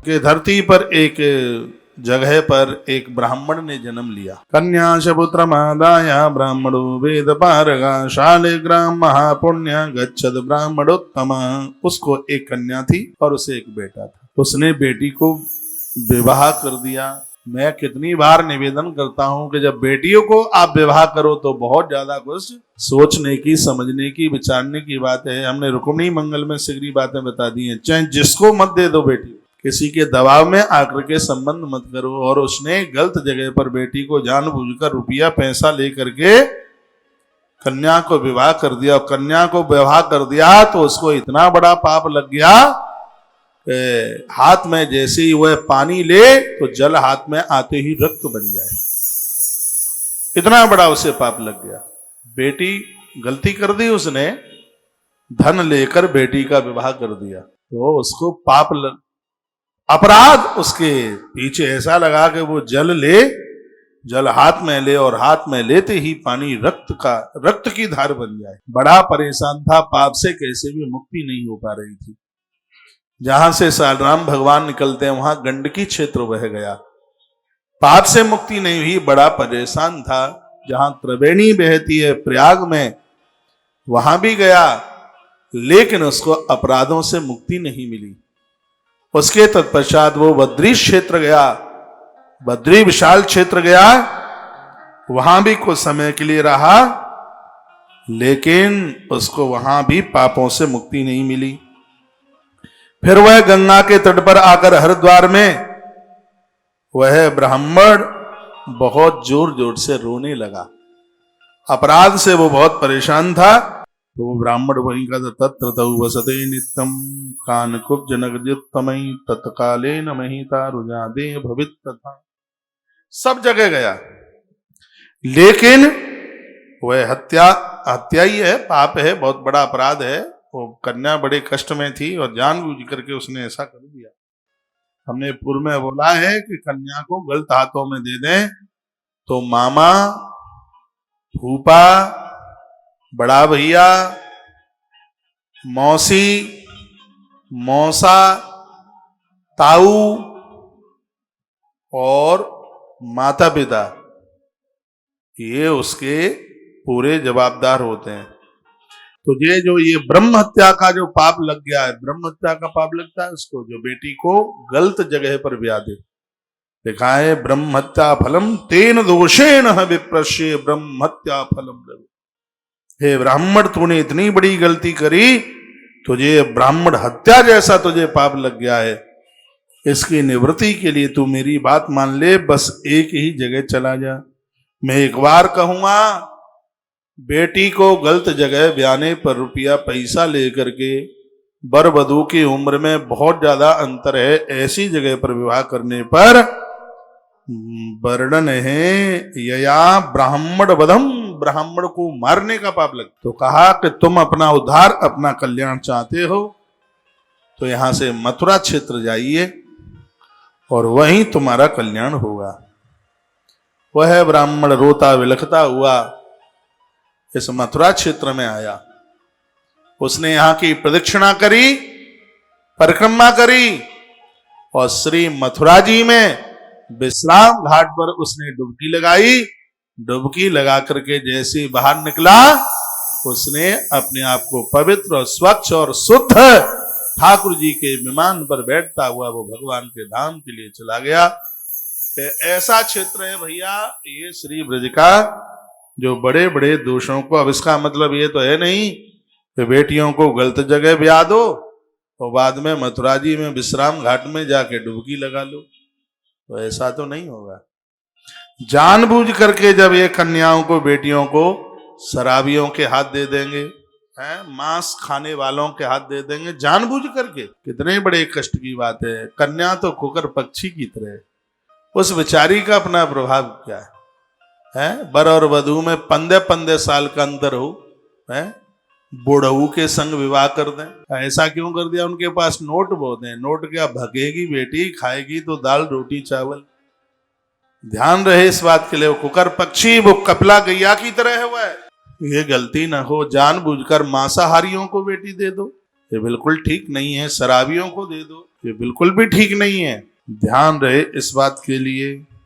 कि धरती पर एक जगह पर एक ब्राह्मण ने जन्म लिया। कन्या शपुत्र मादाया ब्राह्मणो वेद पारगा शाले ग्राम महापुण्य गच्छद ब्राह्मणोत्तम। उसको एक कन्या थी और उसे एक बेटा था। उसने बेटी को विवाह कर दिया। मैं कितनी बार निवेदन करता हूं कि जब बेटियों को आप विवाह करो तो बहुत ज्यादा कुछ सोचने की, समझने की, विचारने की बात है। हमने रुक्मिणी मंगल में सिगरी बातें बता दी हैं। चाहे जिसको मत दे दो बेटी, किसी के दबाव में आकर के संबंध मत करो। और उसने गलत जगह पर बेटी को जानबूझकर रुपया पैसा लेकर के कन्या को विवाह कर दिया। और कन्या को विवाह कर दिया तो उसको इतना बड़ा पाप लग गया, हाथ में जैसे ही वह पानी ले तो जल हाथ में आते ही रक्त बन जाए। इतना बड़ा उसे पाप लग गया। बेटी गलती कर दी, उसने धन लेकर बेटी का विवाह कर दिया तो उसको पाप अपराध उसके पीछे ऐसा लगा कि वो जल हाथ में ले और हाथ में लेते ही पानी रक्त की धार बन जाए। बड़ा परेशान था, पाप से कैसे भी मुक्ति नहीं हो पा रही थी। जहां से सालराम भगवान निकलते हैं वहां गंडकी क्षेत्र बह गया, पाप से मुक्ति नहीं हुई, बड़ा परेशान था। जहां त्रिवेणी बहती है प्रयाग में वहां भी गया, लेकिन उसको अपराधों से मुक्ति नहीं मिली। उसके तत्पश्चात वो बद्री क्षेत्र गया, बद्री विशाल क्षेत्र गया, वहां भी कुछ समय के लिए रहा, लेकिन उसको वहां भी पापों से मुक्ति नहीं मिली। फिर वह गंगा के तट पर आकर हरिद्वार में वह ब्राह्मण बहुत जोर जोर से रोने लगा। अपराध से वो बहुत परेशान था। तो वो ब्राह्मण वहीं का तत्र तौ वसते नित्यम कानकुब्ज नगजित्तमयी तत्काले न महिता रुजादे भवित तथा। सब जगह गया, लेकिन वह हत्या ही है, पाप है, बहुत बड़ा अपराध है। वो कन्या बड़े कष्ट में थी और जानबूझ करके उसने ऐसा कर दिया। हमने पूर्व में बोला है कि कन्या को गलत हाथों में दे दें तो मामा, फूफा, बड़ा भैया, मौसी, मौसा, ताऊ और माता पिता, ये उसके पूरे जवाबदार होते हैं। तो ये ब्रह्म हत्या का जो पाप लग गया है, ब्रह्म हत्या का पाप लगता है उसको जो बेटी को गलत जगह पर ब्याह दे। देखा है ब्रह्म हत्या फलम तेन दोषेण विप्रश्य ब्रह्म हत्या फलम। हे ब्राह्मण, तूने इतनी बड़ी गलती करी, तुझे ब्राह्मण हत्या जैसा तुझे पाप लग गया है। इसकी निवृत्ति के लिए तू मेरी बात मान ले, बस एक ही जगह चला जा। मैं एक बार कहूंगा, बेटी को गलत जगह ब्याने पर रुपया पैसा लेकर के, वर वधू की उम्र में बहुत ज्यादा अंतर है, ऐसी जगह पर विवाह करने पर वर्णन है यया ब्राह्मण वधम, ब्राह्मण को मारने का पाप लगता। तो कहा कि तुम अपना उद्धार, अपना कल्याण चाहते हो तो यहां से मथुरा क्षेत्र जाइए और वहीं तुम्हारा कल्याण होगा। वह ब्राह्मण रोता विलखता हुआ इस मथुरा क्षेत्र में आया। उसने यहां की प्रदक्षिणा करी, परिक्रमा करी और श्री मथुरा जी में विश्राम घाट पर उसने डुबकी लगाई। डुबकी लगा करके जैसे बाहर निकला, उसने अपने आप को पवित्र और स्वच्छ और शुद्ध ठाकुर जी के विमान पर बैठता हुआ वो भगवान के धाम के लिए चला गया। ऐसा क्षेत्र है भैया ये श्री ब्रज का, जो बड़े बड़े दोषों को, अब इसका मतलब ये तो है नहीं कि बेटियों को गलत जगह ब्याह दो और बाद में मथुरा जी में विश्राम घाट में जाके डुबकी लगा लो, तो ऐसा तो नहीं होगा। जानबूझ करके जब ये कन्याओं को, बेटियों को शराबियों के हाथ दे देंगे, मांस खाने वालों के हाथ दे देंगे जानबूझ करके, कितने बड़े कष्ट की बात है। कन्या तो कुकर पक्षी की तरह, उस बेचारी का अपना प्रभाव क्या है? वर और वधू में 15 साल का अंतर हो, बुढ़ऊ के संग विवाह कर दें। ऐसा क्यों कर दिया? उनके पास नोट बहुत हैं। नोट क्या भगेगी बेटी, खाएगी तो दाल रोटी चावल। ध्यान रहे इस बात के लिए। वो कुकर पक्षी, वो कपला गैया की तरह है। वह ये गलती ना हो, जानबूझकर मांसाहारियों को बेटी दे दो। ये बिल्कुल ठीक नहीं है, शराबियों को दे दो, ये बिल्कुल भी ठीक नहीं है। ध्यान रहे इस बात के लिए